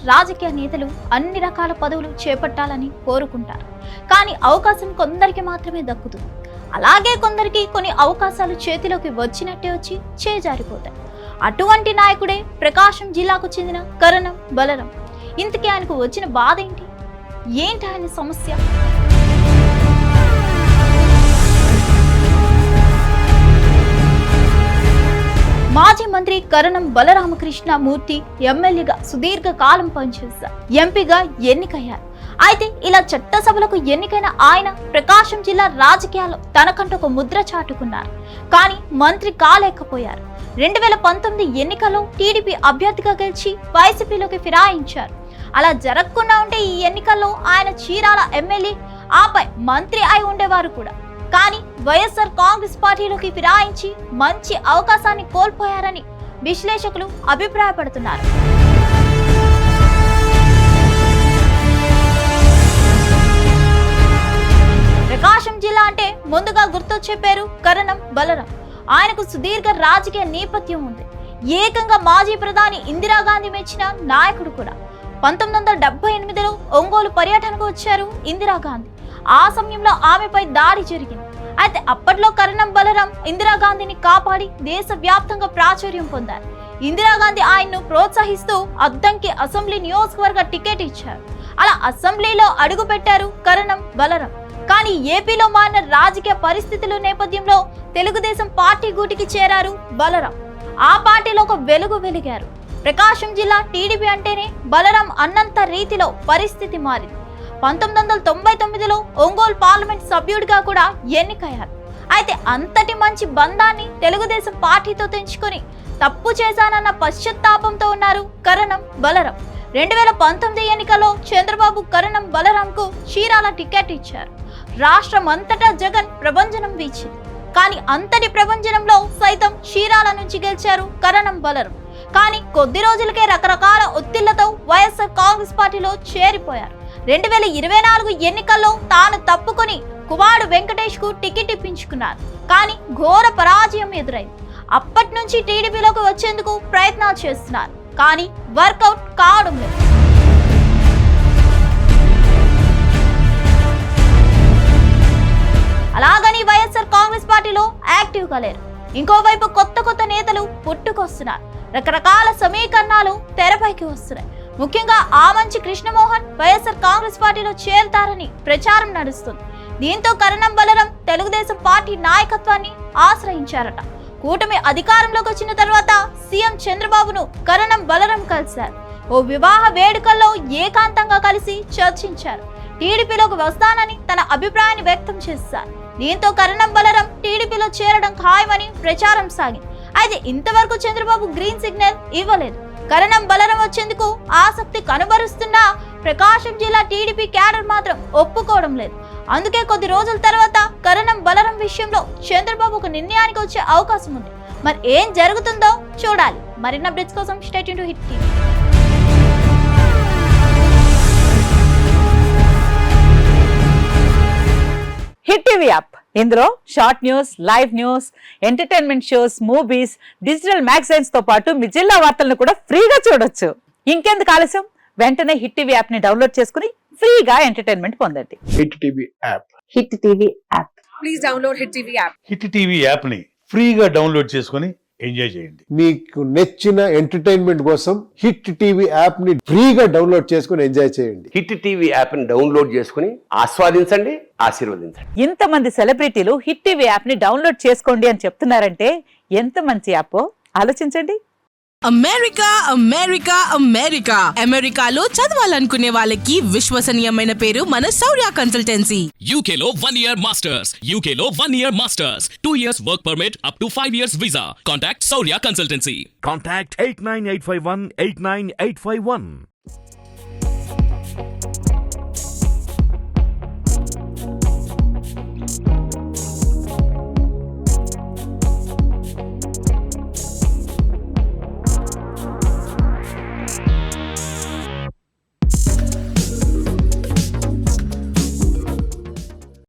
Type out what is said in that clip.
రాజకీయ నేతలు అన్ని రకాల పదవులు చేపట్టాలని కోరుకుంటారు. కానీ అవకాశం కొందరికి మాత్రమే దక్కుతుంది. అలాగే కొందరికి కొన్ని అవకాశాలు చేతిలోకి వచ్చినట్టే వచ్చి చేజారిపోతాయి. అటువంటి నాయకుడే ప్రకాశం జిల్లాకు చెందిన కరణం బలరాం. ఇంతకీ ఆయనకు వచ్చిన బాధ ఏంటి ఆయన సమస్య? మాజీ మంత్రి కరణం బలరామకృష్ణ మూర్తి ఎమ్మెల్యేగా సుదీర్ఘ కాలం పనిచేశారు. ఎంపీగా ఎన్నికయ్యారు. అయితే ఇలా చట్టసభలకు ఎన్నికైన ఆయన ప్రకాశం జిల్లా రాజకీయాల్లో తనకంటూ ఒక ముద్ర చాటుకున్నారు. కానీ మంత్రి కాలేకపోయారు. 2019 ఎన్నికల్లో టీడీపీ అభ్యర్థిగా గెలిచి వైసీపీలోకి ఫిరాయించారు. అలా జరగకుండా ఉంటే ఈ ఎన్నికల్లో ఆయన చీరాల ఎమ్మెల్యే ఆపై మంత్రి అయి ఉండేవారు కూడా. కానీ వైఎస్ఆర్ కాంగ్రెస్ పార్టీలోకి ఫిరాయించి మంచి అవకాశాన్ని కోల్పోయారని విశ్లేషకులు అభిప్రాయపడుతున్నారు. ప్రకాశం జిల్లా అంటే ముందుగా గుర్తొచ్చే పేరు కరణం బలరాం. ఆయనకు సుదీర్ఘ రాజకీయ నేపథ్యం ఉంది. ఏకంగా మాజీ ప్రధాని ఇందిరాగాంధీ మెచ్చిన నాయకుడు కూడా. 1978లో ఒంగోలు పర్యటనకు వచ్చారు ఇందిరాగాంధీ. ఆ సమయంలో ఆమెపై దాడి జరిగింది. అయితే అప్పట్లో కరణం బలరాం ఇందిరాగాంధీని కాపాడి దేశవ్యాప్తంగా ప్రాచుర్యం పొందారు. ఇందిరాగాంధీ ఆయన్ను ప్రోత్సహిస్తూ అద్దంకి అసెంబ్లీ నియోజకవర్గ టికెట్ ఇచ్చారు. అలా అసెంబ్లీలో అడుగు పెట్టారు కరణం బలరాం. కానీ ఏపీలో మారిన రాజకీయ పరిస్థితుల నేపథ్యంలో తెలుగుదేశం పార్టీ గూటికి చేరారు బలరాం. ఆ పార్టీలో ఒక వెలుగు వెలిగారు. ప్రకాశం జిల్లా టీడీపీ అంటేనే బలరాం అన్నంత రీతిలో పరిస్థితి మారింది. 1999లో ఒంగోలు పార్లమెంట్ సభ్యుడిగా కూడా ఎన్నికయ్యారు. అయితే అంతటి మంచి బంధాన్ని తెలుగుదేశం పార్టీతో తెంచుకొని తప్పు చేశానన్న పశ్చాత్తాపంతో ఉన్నారు కరణం బలరాం. 2019 ఎన్నికల్లో చంద్రబాబు కరణం బలరాంకు చీరాల టికెట్ ఇచ్చారు. రాష్ట్రం అంతటా జగన్ ప్రభంజనం వీచింది. కానీ అంతటి ప్రభంజనంలో సైతం చీరాల నుంచి గెలిచారు కరణం బలరాం. కానీ కొద్ది రోజులకే రకరకాల ఒత్తిళ్లతో వైఎస్ఆర్ కాంగ్రెస్ పార్టీలో చేరిపోయారు. 2024 ఎన్నికల్లో తాను తప్పుకొని కుమారుడు వెంకటేష్ కు టికెట్ ఇప్పించుకున్నారు. కానీ ఘోర పరాజయం ఎదురైంది. అప్పటి నుంచి టీడీపీలోకి వచ్చేందుకు ప్రయత్నాలు చేస్తున్నారు. కానీ వర్కౌట్ కావడం లేదు. అలాగని వైఎస్ఆర్ కాంగ్రెస్ పార్టీలో యాక్టివ్ గా లేరు. ఇంకోవైపు కొత్త నేతలు పుట్టుకొస్తున్నారు. రకరకాల సమీకరణాలు తెరపైకి వస్తున్నాయి. ముఖ్యంగా ఆమంచి కృష్ణమోహన్ వైఎస్ఆర్ కాంగ్రెస్ పార్టీలో చేరుతారని ప్రచారం నడుస్తుంది. దీంతో కరణం బలరాం తెలుగుదేశం పార్టీ నాయకత్వాన్ని ఆశ్రయించారట. కూటమి అధికారంలోకి వచ్చిన తర్వాత సీఎం చంద్రబాబును కరణం బలరాం కలిశారు. ఓ వివాహ వేడుకల్లో ఏకాంతంగా కలిసి చర్చించారు. టీడీపీలోకి వస్తానని తన అభిప్రాయాన్ని వ్యక్తం చేశారు. దీంతో కరణం బలరాం టీడీపీలో చేరడం ఖాయమని ప్రచారం సాగింది. అయితే ఇంతవరకు చంద్రబాబు గ్రీన్ సిగ్నల్ ఇవ్వలేదు. కరణం బలరాం వచ్చేందుకు ఆసక్తి కనబరుస్తున్నా ప్రకాశం జిల్లా టీడీపీ క్యాడర్ మాత్రం ఒప్పుకోవడం లేదు. అందుకే కొద్ది రోజుల తర్వాత కరణం బలరాం విషయంలో చంద్రబాబు ఒక నిర్ణయానికి వచ్చే అవకాశం ఉంది. మరి ఏం జరుగుతుందో చూడాలి. మరిన్ని అప్డేట్స్ కోసం stay tune to hit TV. Hit TV app, ఇందులో short news, live news, entertainment shows, movies, digital magazines తో పాటు మీ జిల్లా వార్తలను కూడా ఫ్రీగా చూడొచ్చు. ఇంకెందుకు ఆలస్యం, వెంటనే హిట్ టీవీ యాప్ ని డౌన్లోడ్ చేసుకుని ఫ్రీగా ఎంటర్టైన్మెంట్ పొందండి. Hit TV app. Hit TV app. Please download hit TV app. Hit TV app ని ఫ్రీగా డౌన్లోడ్ చేసుకుని ఎంజాయ్ చేయండి. మీకు నచ్చిన ఎంటర్టైన్మెంట్ కోసం హిట్ టీవీ యాప్ ని ఫ్రీగా డౌన్లోడ్ చేసుకుని ఎంజాయ్ చేయండి. హిట్ టీవీ యాప్ ని డౌన్లోడ్ చేసుకుని ఆస్వాదించండి, ఆశీర్వదించండి. ఇంతమంది సెలబ్రిటీలు హిట్ టీవీ యాప్ ని డౌన్లోడ్ చేసుకోండి అని చెప్తున్నారంటే ఎంత మంచి యాప్ ఆలోచించండి. అమెరికా అమెరికా అమెరికా అమెరికాలో చదవాలనుకునే వాళ్ళకి విశ్వసనీయమైన పేరు మన శౌర్య కన్సల్టెన్సీ. UK లో 1 year masters, UK లో 1 year masters, 2 years work permit up to 5 years visa. Contact Saurya Consultancy. Contact 89851 89851.